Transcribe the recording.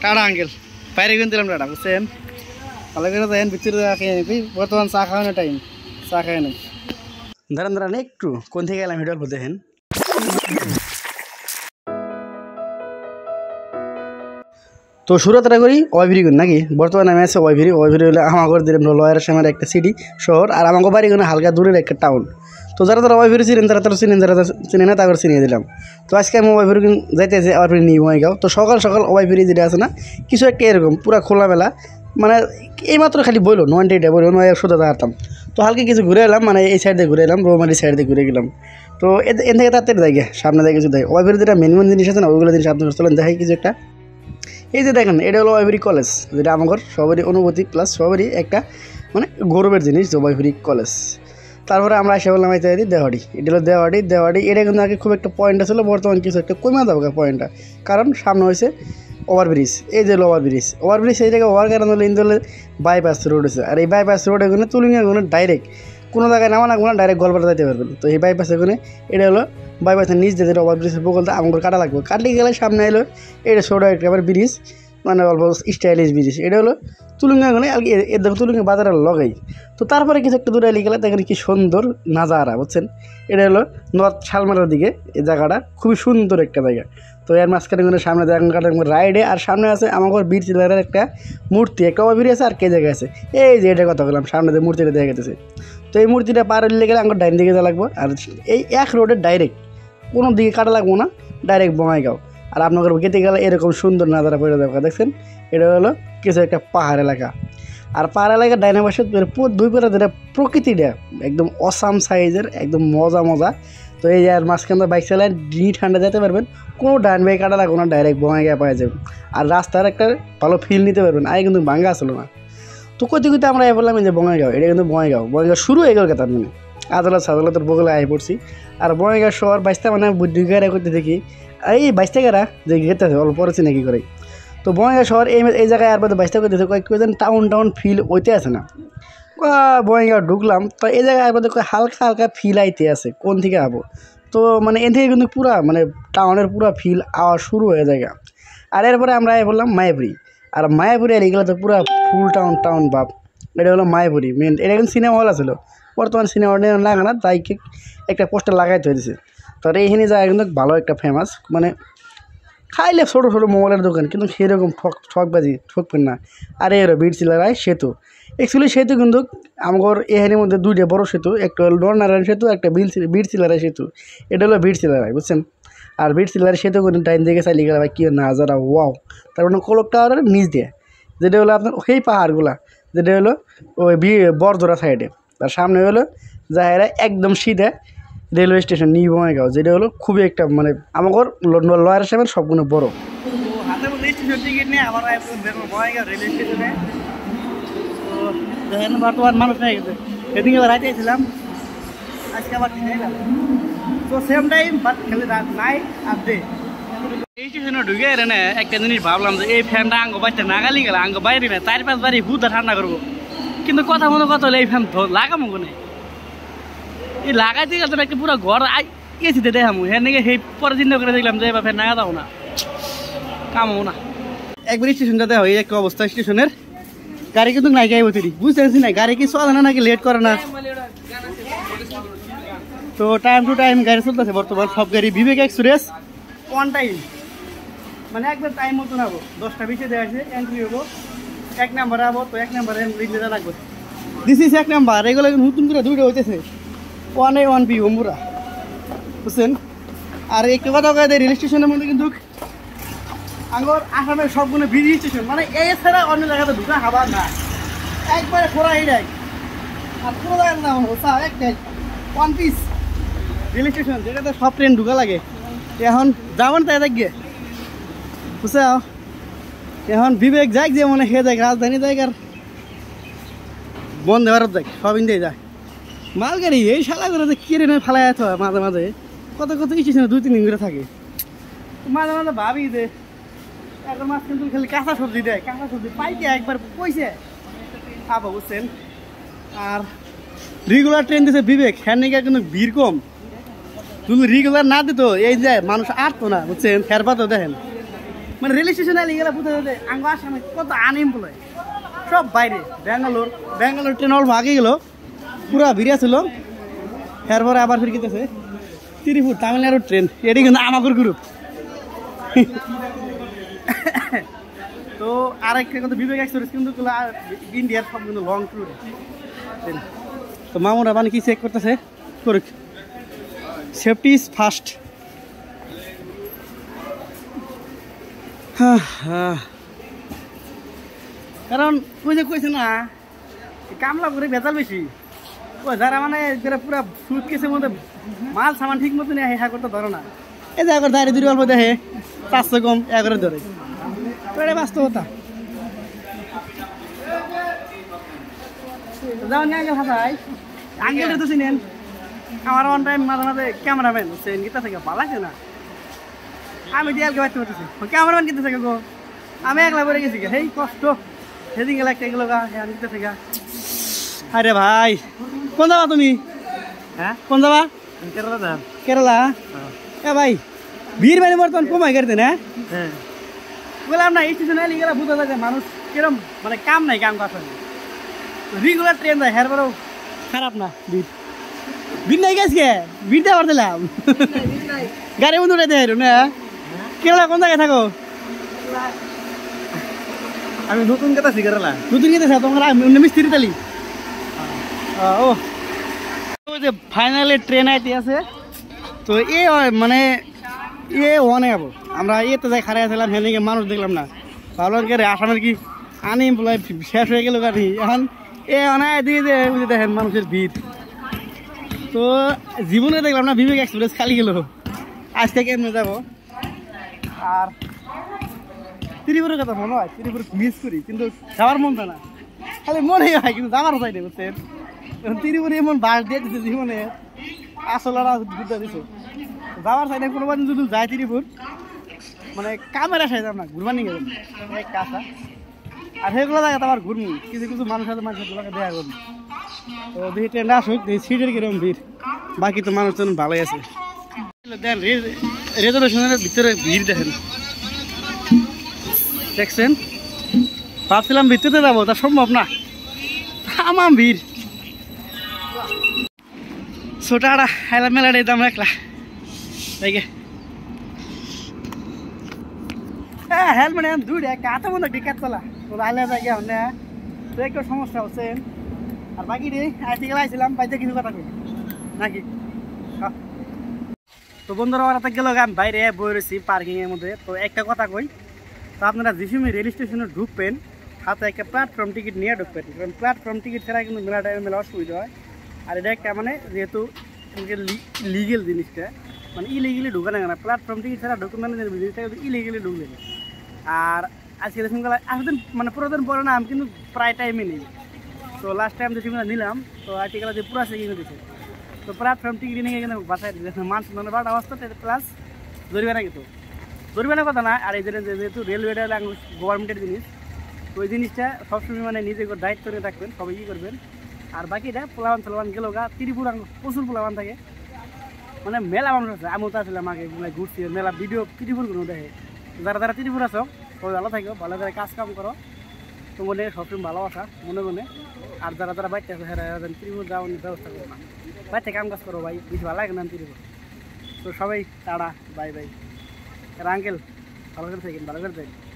tata uncle বাইরে কিনে দিলাম টাটা বুঝছেন ভালো করে দেখেন ভিতরে খেয়ে নিবি বর্তমান চা খাওয়ানোর টাইম চা খেয়ে নেই দাঁড়ান দাঁড়ান একটু কোন থেকে গেলাম এটা অল্প দেখেন তো শুরুটা করি ওয়াইভিরি নাকি বর্তমানে আমি আছে ওয়াইভিরি হলে আমাগর দিলাম লয়ারের সামনে একটা সিটি শহর আর আমাকে বাড়ি হালকা দূরের একটা টাউন তো যারা ওয়াইভিরি চিনেন তারা চিনেন যারা চিনে না তাদের চিনিয়ে দিলাম তো আজকে আমি ওয়াইভিরি যাইতেছি ওয়াইভিরি নিয়ে বঙ্গাইগাঁও তো সকাল সকাল ওয়াইভিরি যেটা আছে না কিছু একটা এরকম পুরো খোলামেলা মানে এইমাত্র খালি বললো 98 বললো নয় সোজা দাঁড়াতাম তো হালকা কিছু ঘুরে এলাম মানে এই সাইড দিয়ে ঘুরে এলাম রোমারি সাইড দিয়ে ঘুরে গেলাম তো এন থেকে তাড়াতাড়ি দেখে সামনে দেখে কিছু দেয় ওয়াইভিরি যেটা মেন জিনিস আছে না ওইগুলো জিনিস আপনার চলেন দেখাই কিছু একটা এই যে দেখেন এটা হলো ওয়াইভিরি কলেজ যেটা আমার সবারই অনুভূতি প্লাস সবারই একটা মানে গৌরবের জিনিস যে ওয়াইভিরি কলেজ তারপরে আমরা এসে বললাম ইত্যাদি দেওয়ারি এটা হলো দেওয়ারি এটা কিন্তু আগে খুব একটা পয়েন্টটা ছিল বর্তমান কিছু একটা কমে দেবো পয়েন্টটা কারণ সামনে হয়েছে ওভারব্রিজ এই যে ওভারব্রিজ এই জায়গায় ওভার কারণ হলো ইন্দোলে বাইপাস রোড আছে আর এই বাইপাস রোডে এখানে তুলিঙ্গা এখানে ডাইরেক্ট কোনো জায়গায় নামা না কোনো ডাইরেক্ট গল্পটা যেতে পারবেন তো এই বাইপাস এখানে এটা হলো বাইপাসের নিচ দিয়ে যেটা ওভারব্রিজের বগলটা আমার কাটা লাগবে কাটলে গেলে সামনে এলো এটা ছোটো একটা আবার ব্রিজ মানে অল্প স্টাইলিশ ব্রিজ এটা হলো তুলুঙ্গা এখানে আর কি এর দেখো তুলুঙ্গা বাজারের লগাই তো তারপরে কিছু একটা দূরে এলিয়ে গেলে দেখেন কি সুন্দর নাজারা বুঝছেন এটা হলো নর্থ শালমারার দিকে এই জায়গাটা খুবই সুন্দর একটা জায়গা তো এর মাঝখানে সামনে দেখেন রাইডে আর সামনে আছে আমার বীর চিলারের একটা মূর্তি একটা ওভারব্রিজ আছে আর কে জায়গায় আছে এই যে এটা কথা বললাম সামনে যে মূর্তিটা দেখা গেছে তো এই মূর্তিটা পার হলে গেলে আমার ডাইন দিকে যা লাগবো আর এই এক রোডে ডাইরেক্ট কোনো দিকে কাটা লাগবো না ডাইরেক্ট বঙ্গাইগাঁও আর আপনাদের গেতে গেলে এরকম সুন্দর নাজারা পড়ে দেখা দেখছেন এটা হলো কিছু একটা পাহাড় এলাকা আর পাহাড় এলাকার ডাইনে পাশে দুই পারে যেটা প্রকৃতিটা একদম অসাম সাইজের একদম মজা তো এই আর মাঝখানে বাইক চালায় ঠান্ডা যেতে পারবেন কোনো ডাইন বাইক কাটা লাগবে না ডাইরেক্ট বঙ্গাইগাঁও পাওয়া যাবে আর রাস্তার একটা ভালো ফিল নিতে পারবেন আগে কিন্তু ভাঙ্গা আসলো না তো কইতে আমরা বললাম যে বঙ্গাইগাঁও এটা কিন্তু বঙ্গাইগাঁও শুরু হয়ে গেল তার মানে আদালতের বগলে আয় পড়ছি আর বঙ্গাইগাঁও শহর বাইশটা মানে দুইগাড়া করতে দেখি এই 22 টাকারা যে গেতে আছে অল্প পরে নাকি করে তো বঙ্গাইগাঁও শহর এই জায়গায় আর বাদে 22 টাকা করতেছে কয়েকজন টাউন ফিল ওইতে আছে না বঙ্গাইগাঁও ঢুকলাম তো এই জায়গায় আর বাদে হালকা ফিল আইতে আছে কোন থেকে আবো তো মানে এন থেকে কিন্তু পুরা মানে টাউনের পুরা ফিল আওয়া শুরু হয়ে যায় আর এরপরে আমরা বললাম মায়াপুরি আর মায়াপুরি আর এগুলো তো পুরা ফুল টাউন বাপ এটা হলো মায়াপুরি মেন এটা কিন্তু সিনেমা হল ছিল বর্তমান সিনেমা হল লাগা না তাই একটা পোস্টার লাগাইতে হয়েছে তো এইখানে যায় কিন্তু ভালো একটা ফেমাস মানে খাইলে ছোটো মোবাইলের দোকান কিন্তু সেরকম ঠকবেন না আর এর বীর চিলারায় সেতু অ্যাকচুয়ালি সেতু কিন্তু আমার এখানের মধ্যে দুইটা বড় সেতু একটা হলো নরনারায়ণ সেতু একটা বীর চিলারায় সেতু এটা হলো বীর চিলারায় বুঝছেন আর বীর চিলারায় সেতু কিন্তু টাইম দিকে চালিয়ে গেলে কি নাজারা ওয়াও তার মানে কলক টাওয়ারের নিচ দিয়ে যেটা হলো আপনার সেই পাহাড়গুলা যেটা হলো ওই বরদোরা সাইডে তার সামনে হলো জায়গায় একদম সিধা রেলওয়ে স্টেশন নিউ বঙ্গাইগাঁও যেটা হলো খুবই একটা মানে আমার লয়ারের সামনে সবগুলো বড় হাতে স্টেশন টিকিট নিয়ে আবার বঙ্গাইগাঁও রেলওয়ে স্টেশনে তো দেখেন বর্তমান মানুষ হয়ে গেছে সেদিকে আবার রাইতেছিলাম আজকে আবার তো সেম টাইম বাট খেলে নাইট আর ডে এই স্টেশনে ঢুকে না একটা জিনিস ভাবলাম যে এই ফ্যানটা আঙ্গ বাচ্চা নাগালি গেলে আঙ্গ বাইরে না 4-5 বাড়ি হুদা ঠান্ডা করবো কিন্তু কথা হলে এই ফ্যান লাগামো কোনে এই লাগাইতে গেলে একটা পুরো ঘর এসিতে দেখামো হ্যাঁ নাকি সেই পরে চিন্তা করে দেখলাম যে এবার ফ্যান নাগা যাবো না কামো না একবার স্টেশনটা দেখা হয় একটা অবস্থা স্টেশনের গাড়ি কিন্তু নাইকাই বসে বুঝতে পারছি না গাড়ি কি চলে না নাকি লেট করে না তো টাইম টু টাইম গাড়ি চলতেছে বর্তমান সব গাড়ি বিবেক এক্সপ্রেস অন টাইম মানে একবার টাইম মতো নাবো 10টা 20 দেওয়া আছে এন্ট্রি হবো 1 নাম্বার আবো তো 1 নাম্বারে লিখলে লাগবে দিস ইজ 1 নাম্বার এগুলো নতুন করে দুইটা হইতেছে 1A 1B ওমুরা বুঝছেন আর একটা কথা কয়ে রেল স্টেশনের মধ্যে কিন্তু আঙ্গর আসামের সবগুলো ব্রিজ স্টেশন মানে এই ছাড়া অন্য জায়গাতে ঢুকা খাবার না একবারে খোরা এই আর পুরো জায়গা না হোসা একটাই 1 পিস রেল স্টেশন যেটাতে সব ট্রেন ঢুকা লাগে এখন যাবেন তাই দেখবে বুঝছে এখন বিবেক যাক যে মনে খেয়ে যাক রাজধানী যাক আর বন্ধে ভারত যাক সব ইন্ডিয়ায় যায় মালগাড়ি এই শালা করে যে কেড়ে নয় ফেলা যেতে হয় মাঝে মাঝে কত স্টেশনে 2-3 দিন করে থাকে মাঝে মাঝে ভাবি যে এখন মাছ কিন্তু খালি কাঁচা সবজি দেয় কাঁচা সবজি পাইতে একবার কইছে আবা বুঝছেন আর রেগুলার ট্রেন দিছে বিবেক হ্যাঁ নাকি কিন্তু ভিড় কম যদি রেগুলার না দিত এই যে মানুষ আটতো না বুঝছেন ফেরপাতো দেখেন মানে রেল স্টেশনে এলে গেলে বুঝতে যাচ্ছে আঙ্গ আসামে কত আনএমপ্লয় সব বাইরে ব্যাঙ্গালোর ট্রেন অল্প আগে গেল পুরা ভিড়া ছিল এরপরে আবার ফিরে গেতেছে ত্রিপুর তামিলনাড়ুর ট্রেন এটি কিন্তু আমাগর গ্রুপ তো আরেকটা কিন্তু বিবেক এক্সপ্রেস কিন্তু ইন্ডিয়ার সব কিন্তু লং ট্যুর তো মামুরা মানে কি চেক করতেছে করুক সেফটি ইজ ফার্স্ট কারণ ওই যে কইছে না কামলা করে ভেজাল বেশি ওই যারা মানে পুরা সুদ কেসের মধ্যে মাল সামান ঠিক মতো নিয়ে হ্যাঁ করতে ধরো না এই যে একবার দাঁড়িয়ে দুই অল্প দেখে 500 কম একবারে ধরে তো এটা বাস্তবতা যাও নিয়ে আঙ্কেল হাসাই আঙ্কেলটা তো চিনেন আমার ওয়ান টাইম মাঝে মাঝে ক্যামেরাম্যান সেন গীতা থেকে ভালো লাগছে না আমি ডিয়ালকে বাড়তে পারতেছি ক্যামেরাম্যান কিনতে থেকে গো আমি একলা পরে গেছি হেই কষ্ট সেদিন গেলে একটা গেলো গা হ্যাঁ গীতা থেকে আরে ভাই কোন যাবা তুমি হ্যাঁ কোন যাবা কেরালা যান কেরালা এ ভাই ভিড় মানে বর্তমান কমাই করতে না হ্যাঁ বললাম না স্টেশনে এলে গেলে বুঝা যায় মানুষ কিরম মানে কাম নাই কাম কাজ রেগুলার ট্রেন যায় হের পরেও খারাপ না ভিড় ভিড় নাই গেছে ভিড় দেওয়ার দিলাম গাড়ি বন্ধু উঠাইতে হেরো না কেরালা কোন জায়গায় থাকো আমি নতুন কেতাছি কেরালা নতুন কেতাছি তোমার মিস্ত্রি তালি ও যে ফাইনালি ট্রেন আইতে আছে তো এ মানে এ ওয়ানে যাবো আমরা এতে যাই খারাই আসলাম হেনে মানুষ দেখলাম না ভাবলাম কে আসামের কি আনএমপ্লয় শেষ হয়ে গেল গাড়ি এখন এ অনায় দিয়ে যে দেখেন মানুষের ভিড় তো জীবনে দেখলাম না বিবেক এক্সপ্রেস খালি গেল আজকে কেমনে যাবো আর ত্রিপুরের কথা মনে হয় ত্রিপুর মিস করি কিন্তু যাওয়ার মন না খালি মনে হয় কিন্তু যাওয়ার চাই না বুঝছেন ত্রিপুরে এমন বাস দিয়ে দিচ্ছে জীবনে আসল বুদ্ধা দিছে যাওয়ার চাই না কোনোবার যদি যায় ত্রিপুর মানে কামের আসায় যাব না ঘুরবার নিয়ে গেলাম এক কাঁচা আর সেগুলো জায়গা তো আবার ঘুরবো কিছু কিছু মানুষের মানুষগুলোকে দেখা করবো তো দেখি ট্রেনটা আসুক দেখি সিটের কিরকম ভিড় বাকি তো মানুষজন ভালোই আছে দেন রিজার্ভেশনের ভিতরে ভিড় দেখেন দেখছেন ভাবছিলাম ভিতরে যাবো তা সম্ভব না আমার ভিড় ছোটাটা হেলা মেলাটা দাম একলা তাই হ্যাঁ হেলমেট এখন দুইটা কাতে মনে ডিকাত তোলা তো আইলে যাই গিয়ে হলে তো একটু সমস্যা হচ্ছে আর বাকি রে আর্টিকেল আইছিলাম বাইতে কিছু কথা কই নাকি তো বন্ধুরা ওরা গেল আমি বাইরে বই রয়েছি পার্কিংয়ের মধ্যে তো একটা কথা কই তো আপনারা যে সময় রেল স্টেশনে ঢুকবেন হাতে একটা প্ল্যাটফর্ম টিকিট নিয়ে ঢুকবেন কারণ প্ল্যাটফর্ম টিকিট ছাড়া কিন্তু মেলা টাইমে মেলা অসুবিধা হয় আর এটা একটা মানে যেহেতু লিগেল জিনিসটা মানে ইলিগেলি ঢুকানো না প্ল্যাটফর্ম টিকিট ছাড়া ডকুমেন্ট জিনিসটা কিন্তু ইলিগেলি ঢুকলেন আর আজকে দেখুন আসদিন মানে পুরোদিন পরে না আমি কিন্তু প্রায় টাইমে নিই তো লাস্ট টাইম যে নিলাম তো আর্টিকেল যে পুরো কিনে দিচ্ছে তো প্ল্যাটফর্ম টিকিট নিয়ে কিন্তু বাসায় মানুষ মানে 12টা অবস্থা প্লাস জরিমানা কিন্তু জরিমানার কথা না আর এই যেহেতু রেলওয়েটা গভর্নমেন্টের জিনিস তো ওই জিনিসটা সবসময় মানে নিজে দায়িত্ব নিয়ে রাখবেন সবাই কী করবেন আর বাকিটা পোলাবান গেল গা ত্রিপুরা প্রচুর পোলাবান থাকে মানে মেলা মানুষ আছে আমিও তো আসলাম আগে ঘুরছি মেলা ভিডিও ত্রিপুর কোনো দেখে যারা যারা ত্রিপুর আছো সবাই ভালো থাকো ভালো করে কাজ কাম করো তোমাদের সবসময় ভালোবাসা মনে মনে আর যারা যারা বাইতে আছে হ্যাঁ ত্রিপুর যাওয়ার ব্যবস্থা করো না বাইতে কাম কাজ করো ভাই বেশি ভালো লাগে না ত্রিপুর তো সবাই টাটা বাই বাই আর আঙ্কেল ভালো করে থাকেন ভালো করে থাকেন